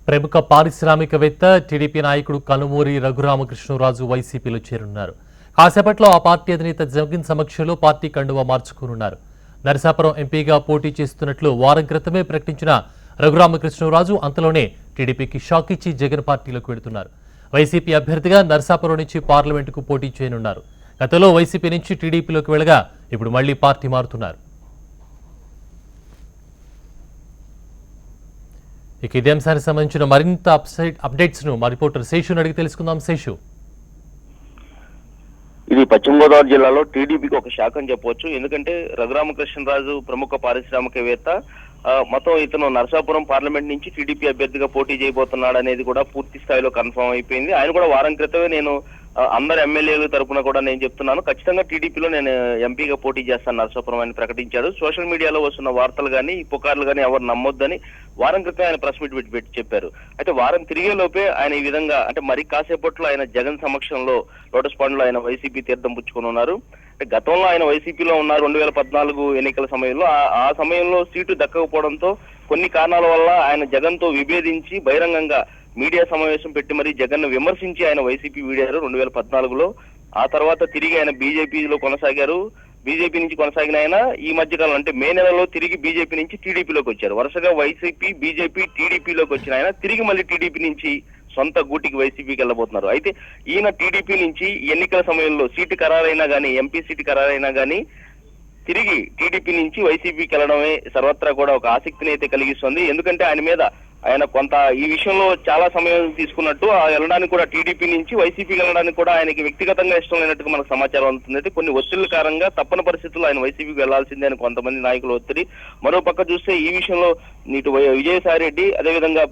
ప్రముఖ పారిశ్రామికవేత్త టీడీపీ నాయకుడు కనుమూరి రఘురామకృష్ణరాజు వైసీపీలో చేరున్నారు. కాసేపట్లో ఆ పార్టీ అధినేత జగన్ సమక్షంలో పార్టీ కండువా మార్చుకోనున్నారు. నరసాపురం ఎంపీగా పోటీ చేస్తున్నట్లు వారం క్రితమే ప్రకటించిన రఘురామకృష్ణరాజు అంతలోనే టీడీపీకి షాక్ ఇచ్చి జగన్ పార్టీలోకి వెళుతున్నారు. వైసీపీ అభ్యర్థిగా నరసాపురం నుంచి పార్లమెంటుకు పోటీ చేయనున్నారు. గతంలో వైసీపీ నుంచి టీడీపీలోకి వెళ్లగా ఇప్పుడు మళ్లీ పార్టీ మారుతున్నారు. ఇక ఇదే అంశానికి సంబంధించిన మరింత అప్డేట్స్ ను మా రిపోర్టర్ శేషుని అడిగి తెలుసుకుందాం. శేషు, ఇది పశ్చిమ గోదావరి జిల్లాలో టీడీపీకి ఒక శాఖ అని చెప్పవచ్చు. ఎందుకంటే రఘురామకృష్ణరాజు ప్రముఖ పారిశ్రామికవేత్త, మొత్తం ఇతను నరసాపురం పార్లమెంట్ నుంచి టీడీపీ అభ్యర్థిగా పోటీ చేయబోతున్నాడు అనేది కూడా పూర్తి స్థాయిలో కన్ఫర్మ్ అయిపోయింది. ఆయన కూడా వారం క్రితమే నేను అందరు ఎమ్మెల్యేల తరపున కూడా నేను చెప్తున్నాను, ఖచ్చితంగా టీడీపీలో నేను ఎంపీగా పోటీ చేస్తాను నరసాపురం అని ప్రకటించాడు. సోషల్ మీడియాలో వస్తున్న వార్తలు కానీ పుకార్లు కానీ ఎవరు నమ్మొద్దని వారం క్రితం ఆయన ప్రెస్ మీట్ పెట్టి చెప్పారు. అయితే వారం తిరిగే లోపే ఆయన ఈ విధంగా అంటే మరి కాసేపట్లో ఆయన జగన్ సమక్షంలో లోటస్ పాండ్ లో ఆయన వైసీపీ తీర్థం పుచ్చుకొని ఉన్నారు. గతంలో ఆయన వైసీపీలో ఉన్నారు 2014 ఎన్నికల సమయంలో. ఆ సమయంలో సీటు దక్కకపోవడంతో కొన్ని కారణాల వల్ల ఆయన జగన్ తో విభేదించి బహిరంగంగా మీడియా సమావేశం పెట్టి మరి జగన్ ను విమర్శించి ఆయన వైసీపీ వీడారు 2014లో. ఆ తర్వాత తిరిగి ఆయన బీజేపీలో కొనసాగారు. బీజేపీ నుంచి కొనసాగిన ఆయన ఈ మధ్యకాలం అంటే మే నెలలో తిరిగి బీజేపీ నుంచి టీడీపీలోకి వచ్చారు. వరుసగా వైసీపీ, బీజేపీ, టీడీపీలోకి వచ్చిన ఆయన తిరిగి మళ్ళీ టీడీపీ నుంచి సొంత గూటికి వైసీపీకి వెళ్ళబోతున్నారు. అయితే ఈయన టీడీపీ నుంచి ఎన్నికల సమయంలో సీటు ఖరారైనా కానీ, ఎంపీ సీటు ఖరారైనా కానీ తిరిగి టీడీపీ నుంచి వైసీపీకి వెళ్ళడమే సర్వత్రా కూడా ఒక ఆసక్తిని అయితే కలిగిస్తుంది. ఎందుకంటే ఆయన కొంత ఈ విషయంలో చాలా సమయం తీసుకున్నట్టు వెళ్ళడానికి కూడా టీడీపీ నుంచి వైసీపీకి వెళ్ళడానికి కూడా ఆయనకి వ్యక్తిగతంగా ఇష్టం లేనట్టుగా మనకు సమాచారం అందుతుంది. కొన్ని ఒత్తిళ్ల కారణంగా తప్పని పరిస్థితుల్లో ఆయన వైసీపీకి వెళ్లాల్సిందే అని కొంతమంది నాయకులు ఒత్తిడి. మరో పక్క చూస్తే ఈ విషయంలో ఇటు విజయసాయి రెడ్డి, అదేవిధంగా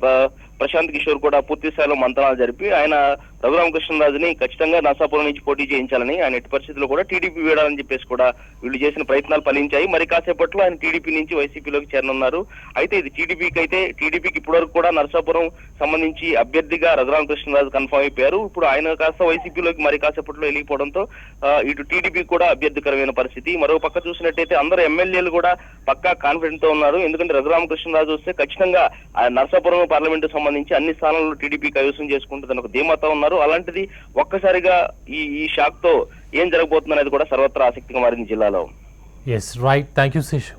ప్రశాంత్ కిషోర్ కూడా పూర్తి స్థాయిలో మంత్రాలు జరిపి ఆయన రఘురామకృష్ణరాజుని ఖచ్చితంగా నరసాపురం నుంచి పోటీ చేయించాలని, ఆయన ఎట్టి పరిస్థితుల్లో కూడా టీడీపీ వీడాలని చెప్పేసి కూడా వీళ్ళు చేసిన ప్రయత్నాలు ఫలించాయి. మరి కాసేపట్లో ఆయన టీడీపీ నుంచి వైసీపీలోకి చేరనున్నారు. అయితే ఇది టీడీపీకి ఇప్పటివరకు కూడా నరసాపురం సంబంధించి అభ్యర్థిగా రఘురామకృష్ణరాజు కన్ఫర్మ్ అయిపోయారు. ఇప్పుడు ఆయన కాస్త వైసీపీలోకి మరి కాసేపట్లో వెళ్ళిపోవడంతో ఇటు టీడీపీ కూడా అభ్యర్థికరమైన పరిస్థితి. మరో పక్క చూసినట్టయితే అందరూ ఎమ్మెల్యేలు కూడా పక్కా కాన్ఫిడెంట్ తో ఉన్నారు. ఎందుకంటే రఘురామకృష్ణరాజు వస్తే ఖచ్చితంగా నరసాపురం పార్లమెంటు సంబంధించి అన్ని స్థానాల్లో టీడీపీ కైవసం చేసుకుంటుందని ఒక ధీమాతో ఉన్నారు. అలాంటిది ఒక్కసారిగా ఈ షాక్ తో ఏం జరగబోతుంది అనేది కూడా సర్వత్రా ఆసక్తిగా మారింది జిల్లాలో. yes right, thank you Seshu.